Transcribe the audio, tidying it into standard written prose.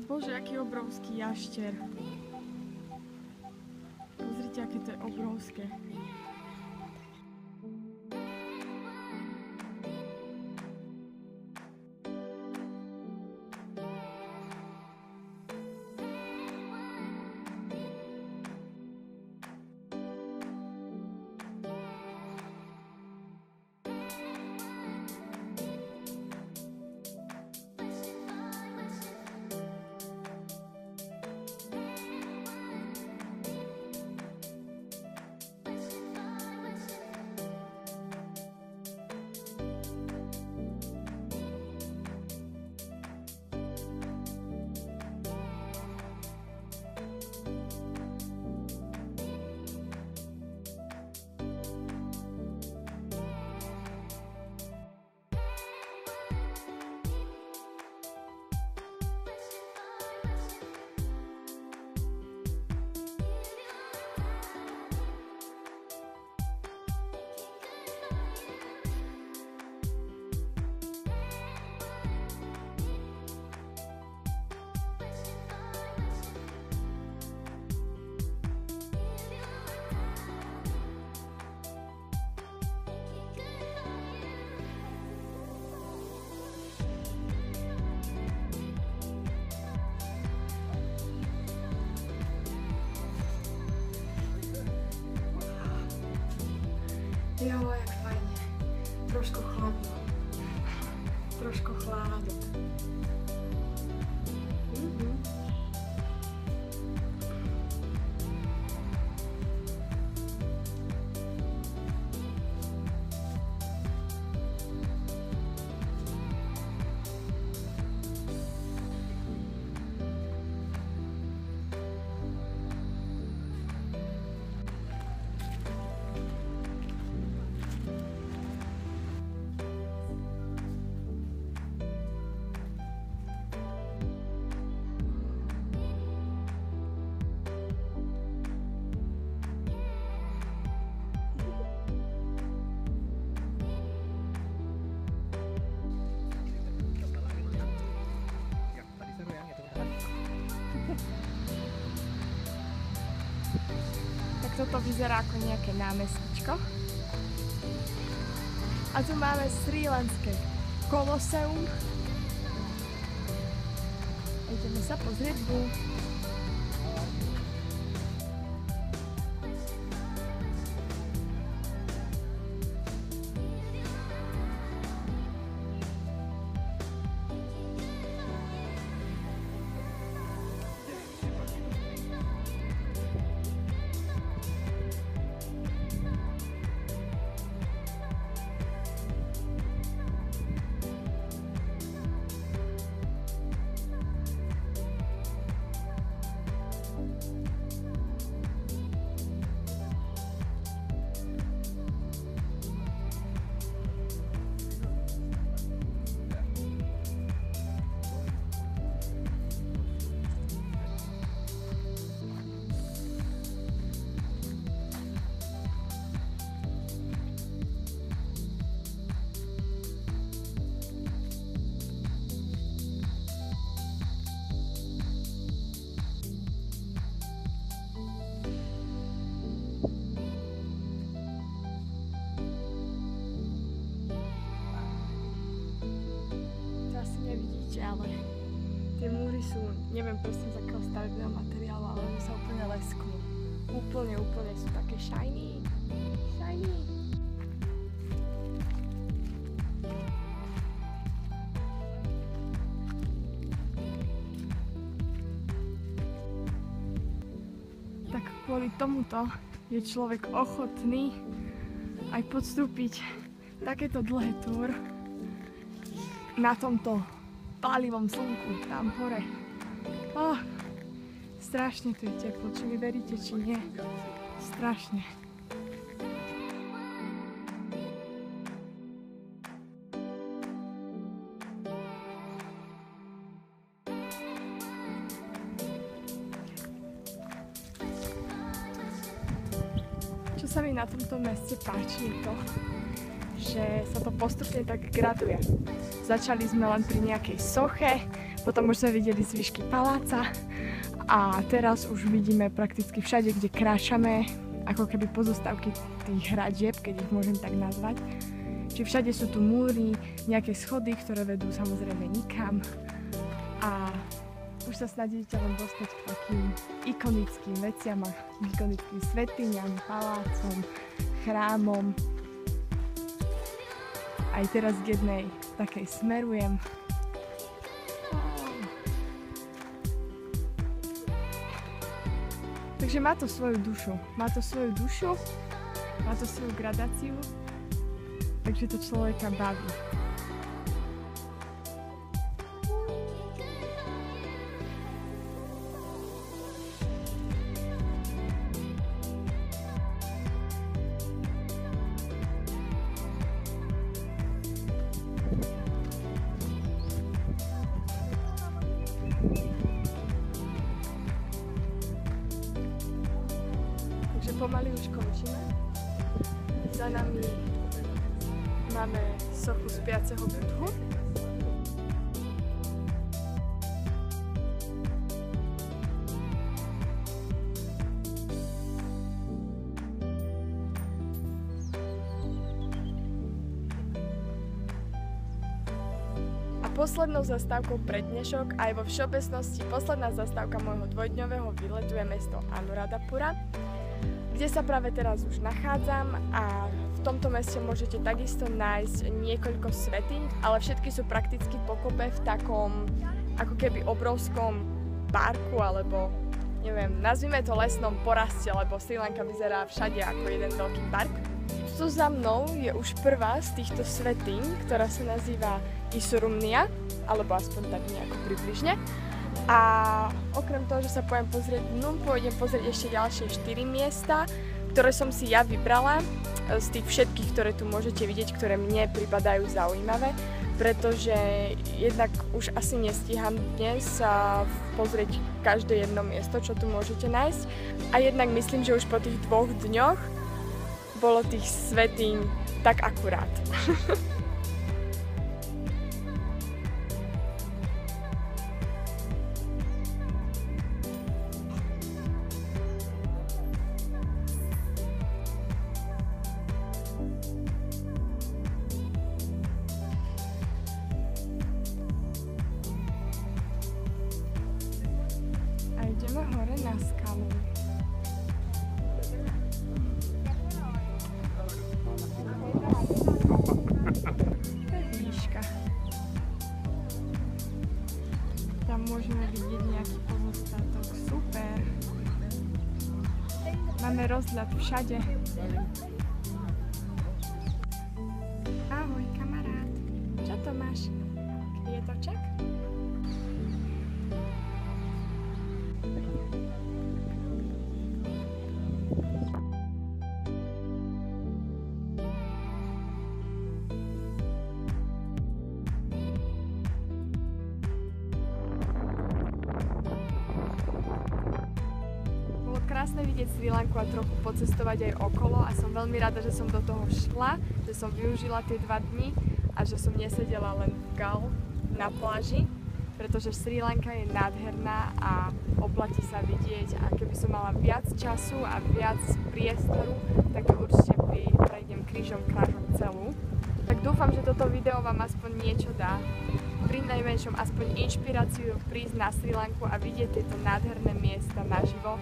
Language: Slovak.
Bože, aký obrovský jašter. Pozrite, aké to je obrovské. Jo, jak fajne. Trošku chladno. Trošku chladno. Tak toto vyzerá ako nejaké námestičko. A tu máme srílanské Koloseum. Ideme sa pozrieť dnu. Ale tie múry sú, neviem presne z akého stavebného materiálu, ale oni sa úplne lesknú. Úplne sú také shiny. Tak kvôli tomuto je človek ochotný aj podstúpiť takéto dlhé túr na tomto pálivom slnku, tam hore. Strašne tu je teplo, či mi veríte, či nie. Strašne. Čo sa mi na tomto meste páči je to, že sa to postupne tak graduje. Začali sme len pri nejakej soche, Potom už sme videli zvyšky paláca a teraz už vidíme prakticky všade, kde kráčame, ako keby pozostávky tých hradieb, keď ich môžem tak nazvať. Čiže všade sú tu múry, nejaké schody, ktoré vedú samozrejme nikam a už sa snadíte len dostať k takým ikonickým veciam a ikonickým svätyniam, palácom, chrámom. Aj teraz k jednej takej smerujem. Takže má to svoju dušu. Má to svoju dušu, má to svoju gradáciu, takže to človeka baví. Takže pomaly už končíme. Za nami máme sochu spiaceho Budhu. A poslednou zastávkou pre dnešok aj vo všeobecnosti posledná zastávka môjho dvojdňového výletu je mesto Anuradhapura, kde sa práve teraz už nachádzam a v tomto meste môžete takisto nájsť niekoľko svätyň, ale všetky sú prakticky pokope v takom ako keby obrovskom parku alebo neviem, nazvime to lesnom poraste, lebo Srí Lanka vyzerá všade ako jeden veľký park. Tu za mnou je už prvá z týchto svätyň, ktorá sa nazýva Isurumnia, alebo aspoň tak nejako približne. A okrem toho, že sa pôjdem pozrieť dnu, pôjdem pozrieť ešte ďalšie 4 miesta, ktoré som si ja vybrala z tých všetkých, ktoré tu môžete vidieť, ktoré mne pripadajú zaujímavé, pretože jednak už asi nestíham dnes pozrieť každé jedno miesto, čo tu môžete nájsť. A jednak myslím, že už po tých 2 dňoch bolo tých svätyň tak akurát. Ideme hore na skalu. To je výška. Tam môžeme vidieť nejaký pozostatok. Super. Máme rozhľad všade. Ahoj, kamarát. Čo to máš? Kvietoček? Krásne vidieť Srí Lanku a trochu pocestovať aj okolo a som veľmi rada, že som do toho šla, že som využila tie 2 dni a že som nesedela len v gau na pláži, pretože Srí Lanka je nádherná a oplatí sa vidieť a keby som mala viac času a viac priestoru, tak určite prejdem krížom krážom celú. Tak dúfam, že toto video vám aspoň niečo dá. Pri najmenšom aspoň inšpiráciu prísť na Srí Lanku a vidieť tieto nádherné miesta naživo.